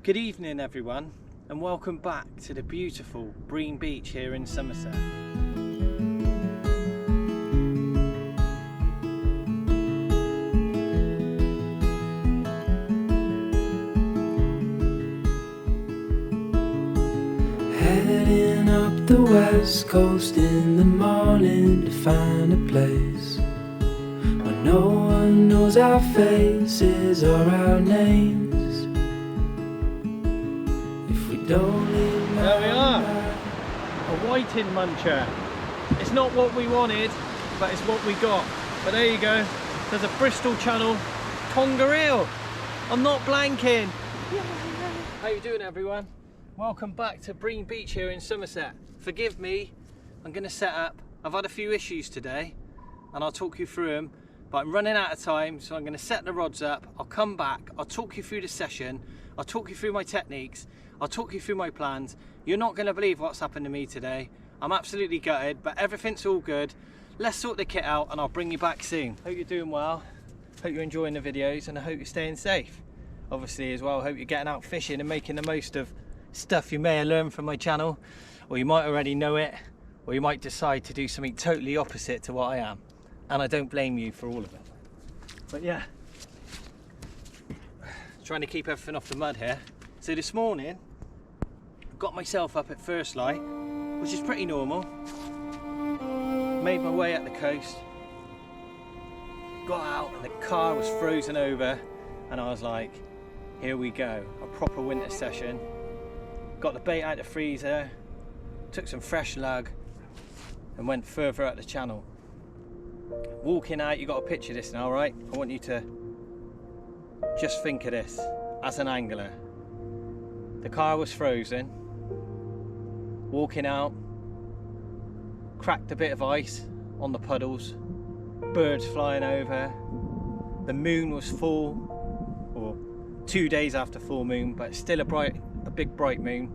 Good evening everyone, and welcome back to the beautiful Brean Beach here in Somerset. Heading up the west coast in the morning to find a place where no one knows our faces or our names. If we don't leave, There we are, a whiting muncher. It's not what we wanted, but it's what we got. But there you go, there's a Bristol channel conger eel. I'm not blanking. How you doing everyone? Welcome back to Brean Beach here in Somerset. Forgive me, I'm going to set up. I've had a few issues today and I'll talk you through them, but I'm running out of time, so I'm going to set the rods up. I'll come back, I'll talk you through the session, I'll talk you through my techniques, I'll talk you through my plans. You're not going to believe what's happened to me today. I'm absolutely gutted, but everything's all good. Let's sort the kit out and I'll bring you back soon. Hope you're doing well, hope you're enjoying the videos, and I hope you're staying safe. Obviously as well, hope you're getting out fishing and making the most of stuff you may have learned from my channel, or you might already know it, or you might decide to do something totally opposite to what I am, and I don't blame you for all of it. But yeah, trying to keep everything off the mud here. So this morning got myself up at first light, which is pretty normal. Made my way up the coast, got out and the car was frozen over, and I was like, here we go, a proper winter session. Got the bait out the freezer, took some fresh lug and went further up the channel. Walking out, you got to picture this now, right? I want you to just think of this as an angler. The car was frozen, walking out, cracked a bit of ice on the puddles, birds flying over, the moon was full, or 2 days after full moon, but still a big bright moon.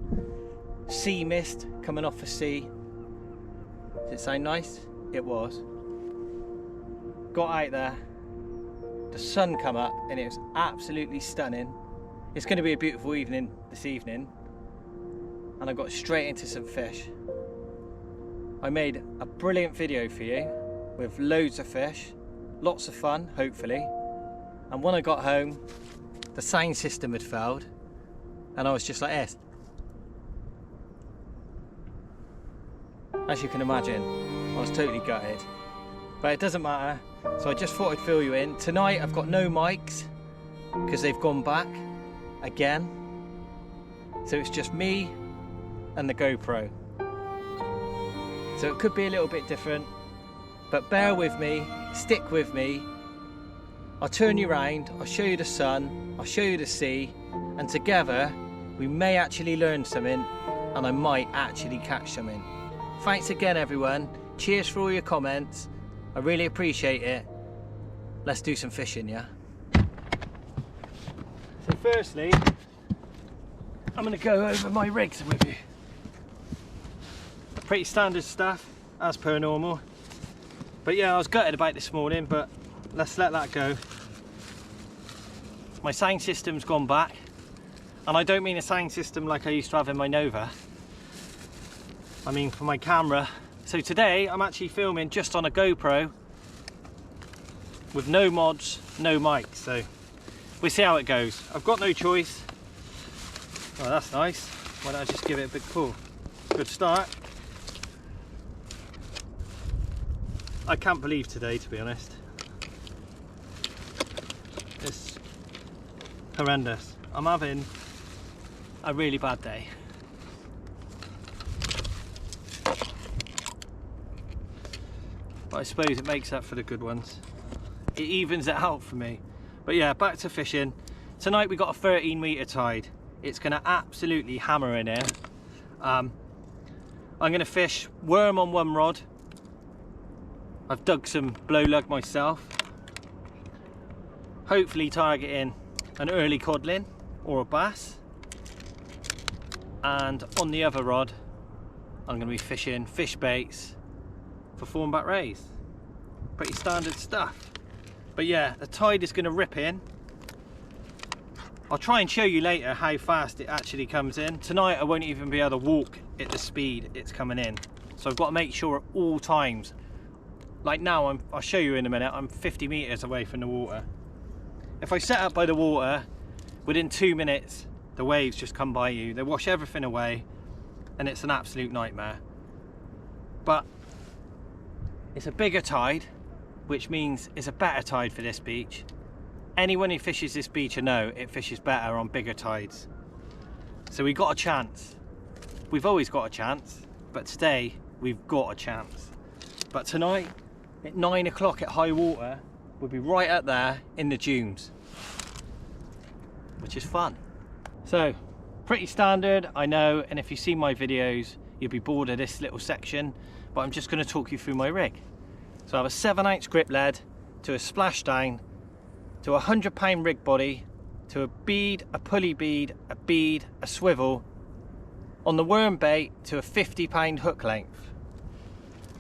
Sea mist coming off the sea. Does it sound nice? It was. Got out there, the sun come up and it was absolutely stunning. It's going to be a beautiful evening this evening, and I got straight into some fish. I made a brilliant video for you with loads of fish, lots of fun hopefully, and when I got home the sound system had failed and I was just like this. As you can imagine, I was totally gutted, but it doesn't matter, so I just thought I'd fill you in. Tonight I've got no mics because they've gone back again, so it's just me and the GoPro. So it could be a little bit different, but bear with me, stick with me. I'll turn you around, I'll show you the sun, I'll show you the sea, and together we may actually learn something, and I might actually catch something. Thanks again everyone, cheers for all your comments, I really appreciate it. Let's do some fishing, yeah? So firstly, I'm going to go over my rigs with you. Pretty standard stuff, as per normal. But yeah, I was gutted about this morning, but let's let that go. My sound system's gone back, and I don't mean a sound system like I used to have in my Nova. I mean for my camera. So today I'm actually filming just on a GoPro with no mods, no mic, so we'll see how it goes. I've got no choice. Oh, that's nice. Why don't I just give it a big pull? Good start. I can't believe today, to be honest. It's horrendous. I'm having a really bad day. But I suppose it makes up for the good ones. It evens it out for me. But yeah, back to fishing. Tonight we got a 13 metre tide. It's going to absolutely hammer in here. I'm going to fish worm on one rod. I've dug some blow lug myself. Hopefully targeting an early codlin or a bass. And on the other rod, I'm going to be fishing fish baits for thornback rays. Pretty standard stuff. But yeah, the tide is going to rip in. I'll try and show you later how fast it actually comes in. Tonight I won't even be able to walk at the speed it's coming in. So I've got to make sure at all times. Like now, I'll show you in a minute, I'm 50 meters away from the water. If I set up by the water, within 2 minutes, the waves just come by you. They wash everything away and it's an absolute nightmare. But it's a bigger tide, which means it's a better tide for this beach. Anyone who fishes this beach will know it fishes better on bigger tides. So we got a chance. We've always got a chance, but today we've got a chance. But tonight, at 9 o'clock at high water, we'll be right up there in the dunes, which is fun. So, pretty standard, I know, and if you see my videos, you'll be bored of this little section, but I'm just gonna talk you through my rig. So I have a 7-ounce grip lead to a splashdown, to a 100-pound rig body, to a bead, a pulley bead, a swivel, on the worm bait to a 50-pound hook length,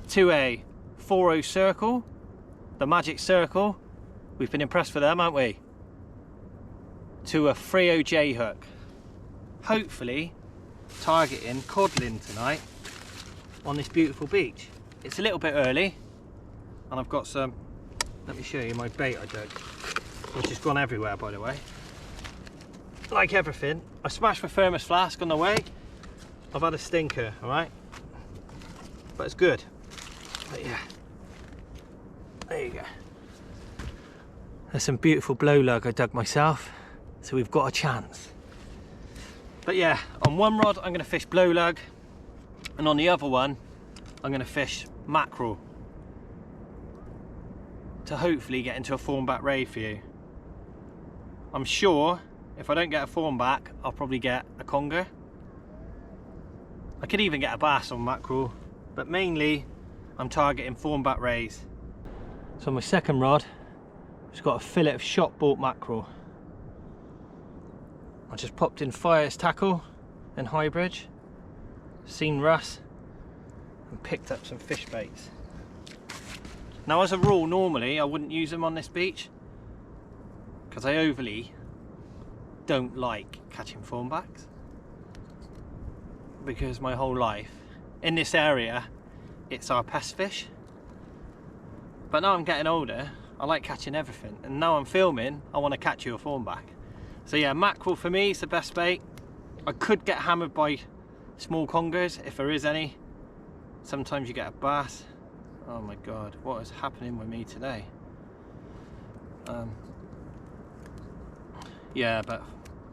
to a 4-0 circle, the magic circle, we've been impressed with them, haven't we? To a 3-0 J hook, hopefully targeting codling tonight on this beautiful beach. It's a little bit early, and I've got some, let me show you my bait I dug, which has gone everywhere by the way. Like everything, I smashed my thermos flask on the way. I've had a stinker, alright? But it's good. But yeah, there you go. There's some beautiful blow lug I dug myself, so we've got a chance. But yeah, on one rod I'm going to fish blow lug, and on the other one I'm going to fish mackerel to hopefully get into a thornback ray for you. I'm sure if I don't get a thornback, I'll probably get a conger. I could even get a bass on mackerel, but mainly I'm targeting thornback rays. So on my second rod, it's got a fillet of shot bought mackerel. I just popped in Fire's tackle and high bridge, seen Russ, and picked up some fish baits. Now as a rule, normally I wouldn't use them on this beach because I overly don't like catching thornbacks, because my whole life in this area it's our pest fish. But now I'm getting older, I like catching everything, and now I'm filming, I want to catch you a thornback. So yeah, mackerel for me is the best bait. I could get hammered by small congers if there is any. Sometimes you get a bass. Oh my god, what is happening with me today? Yeah, but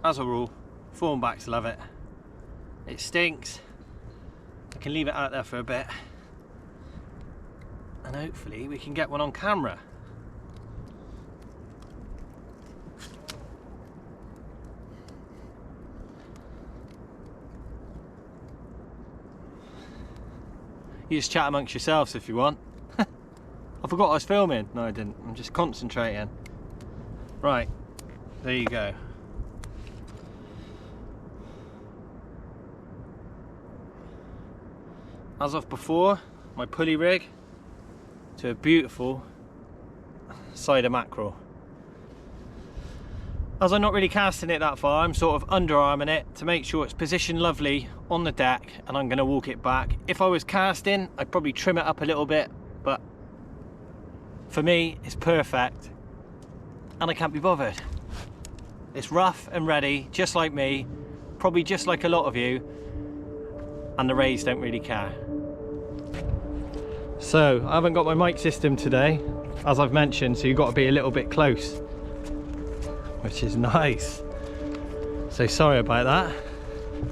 as a rule, thornbacks love it. It stinks. I can leave it out there for a bit, and hopefully we can get one on camera. You just chat amongst yourselves if you want. I forgot I was filming. No, I didn't. I'm just concentrating. Right, there you go. As of before, my pulley rig to a beautiful cider mackerel. As I'm not really casting it that far, I'm sort of underarming it to make sure it's positioned lovely on the deck, and I'm going to walk it back. If I was casting, I'd probably trim it up a little bit, but for me, it's perfect, and I can't be bothered. It's rough and ready, just like me, probably just like a lot of you, and the rays don't really care. So, I haven't got my mic system today, as I've mentioned, so you've got to be a little bit close, which is nice. So sorry about that,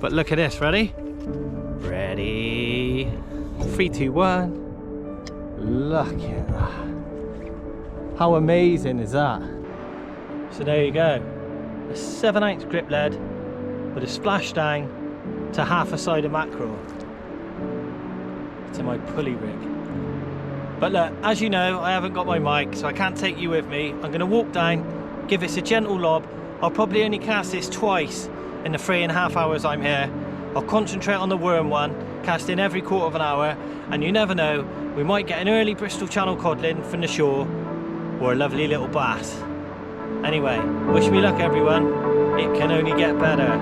but look at this. Ready? Ready? 3, 2, 1. Look at that. How amazing is that? So there you go. A 7-ounce grip lead with a splashdown to half a side of mackerel to my pulley rig. But look, as you know, I haven't got my mic, so I can't take you with me. I'm going to walk down, give this a gentle lob. I'll probably only cast this twice in the 3.5 hours I'm here. I'll concentrate on the worm one, cast in every quarter of an hour, and you never know, we might get an early Bristol Channel codling from the shore, or a lovely little bass. Anyway, wish me luck everyone. It can only get better.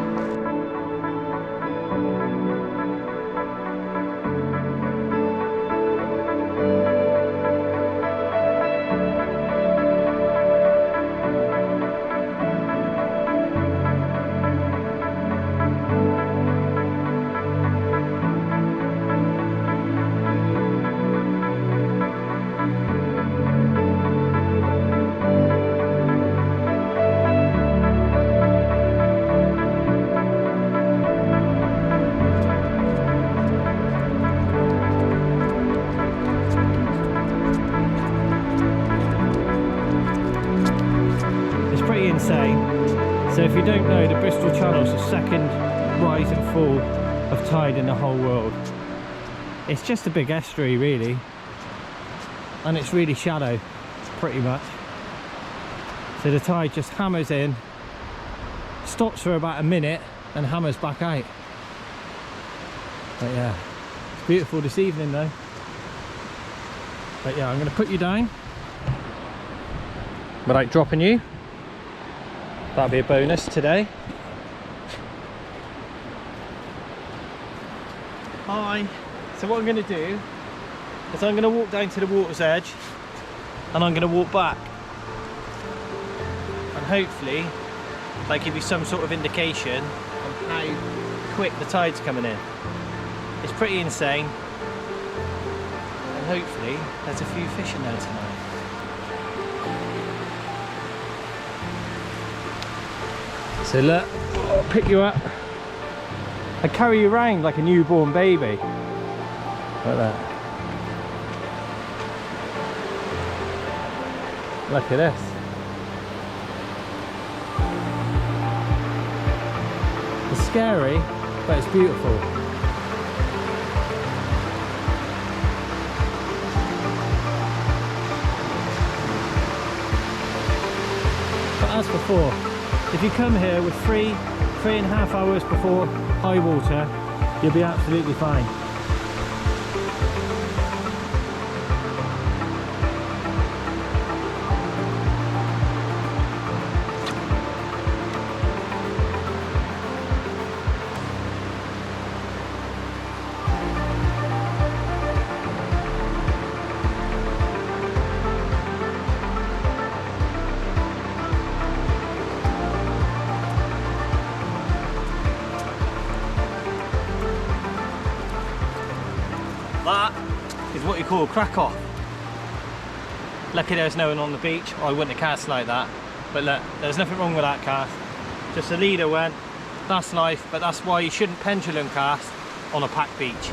Insane. So if you don't know, the Bristol Channel is the second rise and fall of tide in the whole world. It's just a big estuary really, and it's really shallow pretty much. So the tide just hammers in, stops for about a minute and hammers back out. But yeah, it's beautiful this evening though. But yeah, I'm going to put you down without dropping you. That'll be a bonus today. Hi. So what I'm going to do is I'm going to walk down to the water's edge and I'm going to walk back. And hopefully that give you some sort of indication on how quick the tide's coming in. It's pretty insane. And hopefully there's a few fish in there tonight. So look, I'll pick you up. I carry you around like a newborn baby. Like that. Look at this. It's scary, but it's beautiful. But as before, if you come here with 3.5 hours before high water, you'll be absolutely fine. That is what you call a crack off. Lucky there's no one on the beach, or I wouldn't have cast like that. But look, there's nothing wrong with that cast. Just the leader went, that's life, but that's why you shouldn't pendulum cast on a packed beach.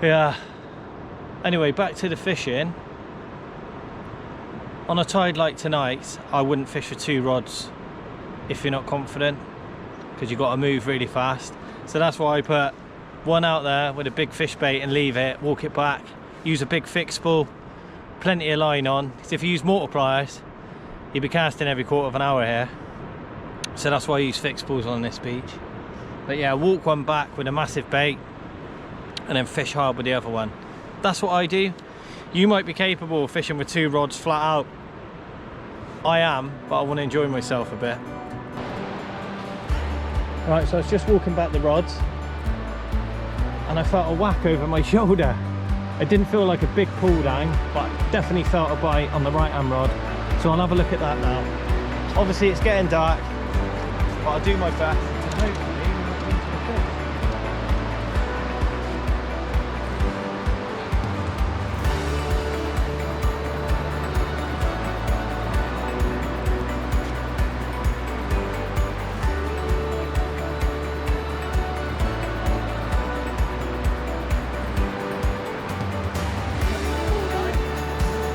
Yeah. Anyway, back to the fishing. On a tide like tonight, I wouldn't fish with 2 rods if you're not confident, because you've got to move really fast. So that's why I put one out there with a big fish bait and leave it, walk it back, use a big fixable, plenty of line on, because if you use multipliers you'll be casting every quarter of an hour here. So that's why I use fixables on this beach. But yeah, walk one back with a massive bait and then fish hard with the other one. That's what I do. You might be capable of fishing with 2 rods flat out. I am, but I want to enjoy myself a bit. Right, so I was just walking back the rods and I felt a whack over my shoulder. It didn't feel like a big pull down, but definitely felt a bite on the right hand rod. So I'll have a look at that now. Obviously it's getting dark, but I'll do my best and hopefully we'll get into the fish.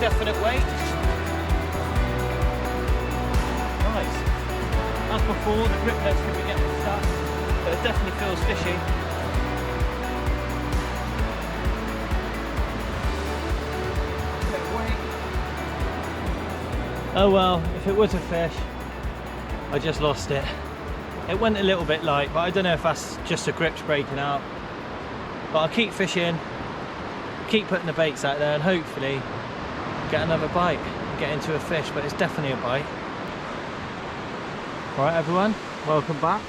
Definite weight. Nice. As before, the grip nets can be getting stuck, but it definitely feels fishy. Bit of weight. Oh well, if it was a fish, I just lost it. It went a little bit light, but I don't know if that's just the grips breaking out. But I'll keep fishing, keep putting the baits out there, and hopefully get another bite, get into a fish, but it's definitely a bite. Right everyone, welcome back.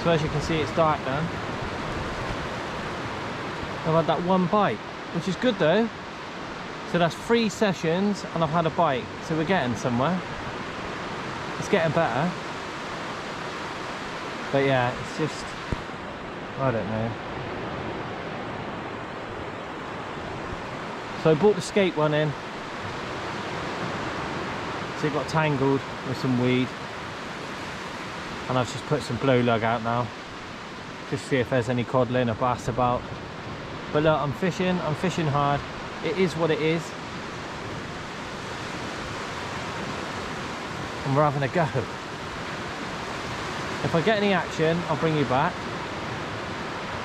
So as you can see, it's dark now. I've had that one bite, which is good though. So that's 3 sessions and I've had a bite, so we're getting somewhere. It's getting better. But yeah, it's just, I don't know. So I bought the skate one in. So it got tangled with some weed. And I've just put some blow lug out now. Just see if there's any codling or bass about. But look, I'm fishing hard. It is what it is. And we're having a go. If I get any action, I'll bring you back.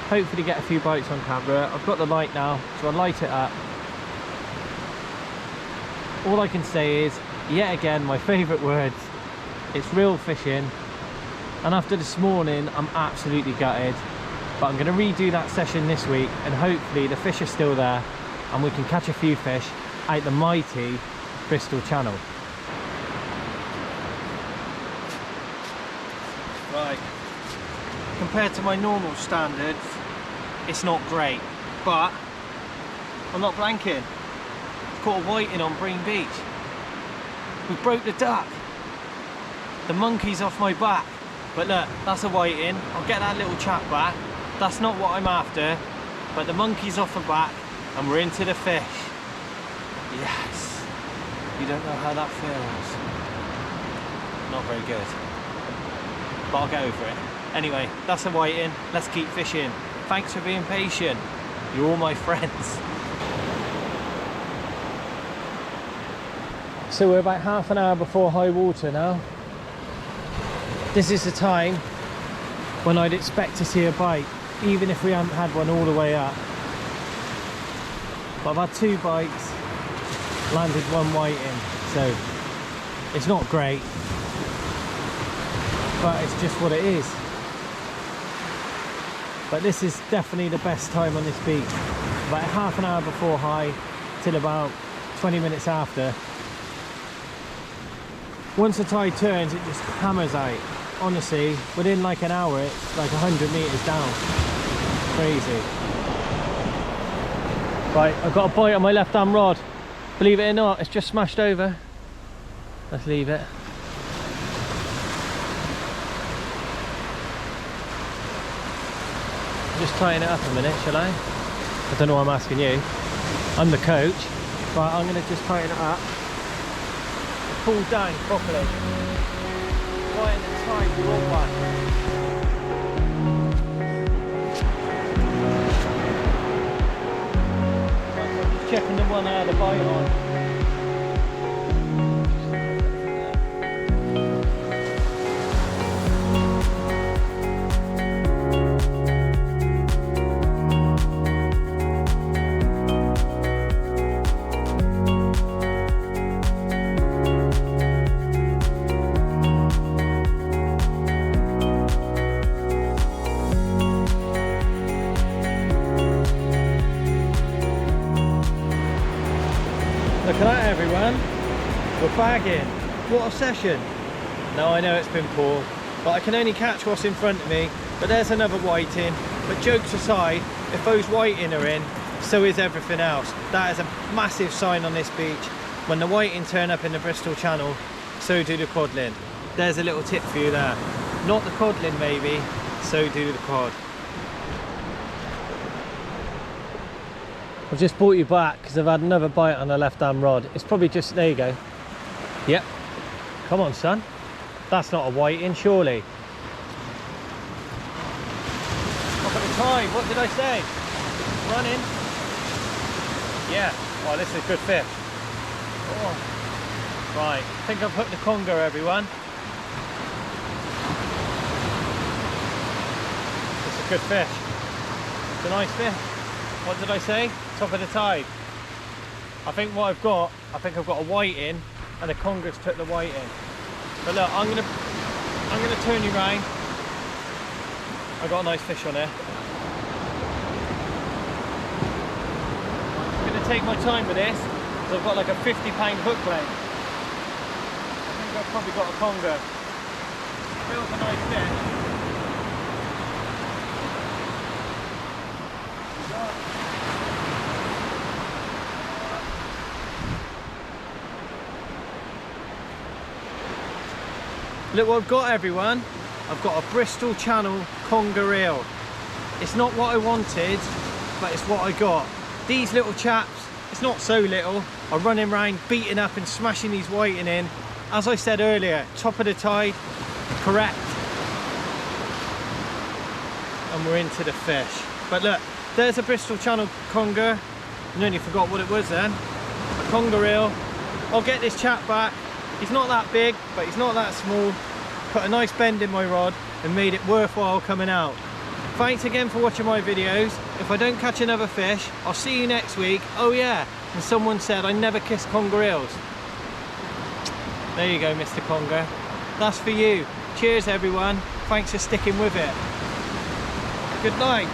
Hopefully get a few bites on camera. I've got the light now, so I'll light it up. All I can say is, yet again, my favourite words, it's real fishing. And after this morning, I'm absolutely gutted. But I'm going to redo that session this week, and hopefully the fish are still there and we can catch a few fish out the mighty Bristol Channel. Right, compared to my normal standards, it's not great, but I'm not blanking. Caught a whiting on Brean Beach. We broke the duck. The monkey's off my back. But look, that's a whiting. I'll get that little chap back. That's not what I'm after. But the monkey's off the back and we're into the fish. Yes. You don't know how that feels. Not very good. But I'll get over it. Anyway, that's a whiting. Let's keep fishing. Thanks for being patient. You're all my friends. So we're about half an hour before high water now. This is the time when I'd expect to see a bite, even if we haven't had one all the way up. But I've had 2 bites, landed 1 whiting, so it's not great, but it's just what it is. But this is definitely the best time on this beach. About half an hour before high till about 20 minutes after. Once the tide turns, it just hammers out. Honestly, within like an hour, it's like 100 meters down. Crazy. Right, I've got a bite on my left hand rod. Believe it or not, it's just smashed over. Let's leave it. Just tighten it up a minute, shall I? I don't know why I'm asking you. I'm the coach, but I'm going to just tighten it up. Pull down properly. Right in the tight raw one. Right, so I'm just checking the one I had a bite on. Look at that everyone, we're bagging. What a session. Now I know it's been poor, but I can only catch what's in front of me. But there's another whiting. But jokes aside, if those whiting are in, so is everything else. That is a massive sign on this beach. When the whiting turn up in the Bristol Channel, so do the codling. There's a little tip for you there. Not the codling maybe, so do the cod. I've just brought you back because I've had another bite on the left hand rod. It's probably just, there you go. Yep. Come on son. That's not a whiting surely. Look at the tide, what did I say? Running. Yeah, well this is a good fish. Oh. Right, I think I've hooked the conger everyone. It's a good fish. It's a nice fish. What did I say? Top of the tide. I think what I've got a whiting and the congers took the whiting. But look, I'm gonna turn you round. I got a nice fish on there. I'm gonna take my time with this. I've got like a 50-pound hook length. I think I've probably got a conger. Feels a nice fish. Look what I've got, everyone. I've got a Bristol Channel conger reel. It's not what I wanted, but it's what I got. These little chaps, it's not so little, are running around beating up and smashing these whiting in. As I said earlier, top of the tide, correct. And we're into the fish. But look, there's a Bristol Channel conger. I nearly forgot what it was then. A conger reel. I'll get this chap back. He's not that big, but he's not that small. Put a nice bend in my rod and made it worthwhile coming out. Thanks again for watching my videos. If I don't catch another fish, I'll see you next week. Oh yeah, and someone said I never kiss conger reels. There you go, Mr. Conger. That's for you. Cheers, everyone. Thanks for sticking with it. Good night.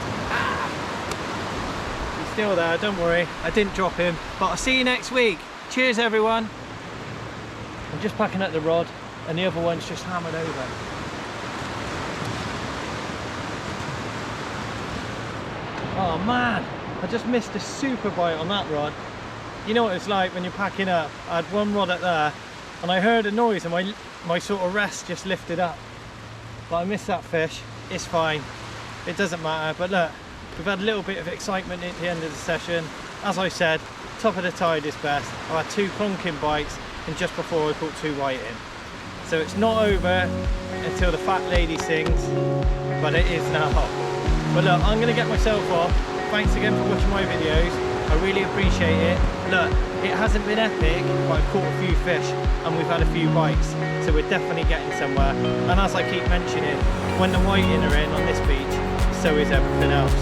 He's still there, don't worry. I didn't drop him, but I'll see you next week. Cheers, everyone. I'm just packing up the rod and the other one's just hammered over. Oh man, I just missed a super bite on that rod. You know what it's like when you're packing up. I had one rod at there and I heard a noise and my sort of rest just lifted up. But I missed that fish. It's fine. It doesn't matter. But look, we've had a little bit of excitement at the end of the session. As I said, top of the tide is best. I had 2 clonking bites and just before I caught 2 whiting. So it's not over until the fat lady sings, but it is now. But look, I'm going to get myself off. Thanks again for watching my videos. I really appreciate it. Look, it hasn't been epic, but I've caught a few fish and we've had a few bites. So we're definitely getting somewhere. And as I keep mentioning, when the whiting are in on this beach, so is everything else.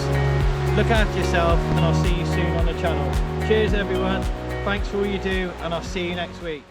Look after yourself and I'll see you soon on the channel. Cheers everyone. Thanks for all you do and I'll see you next week.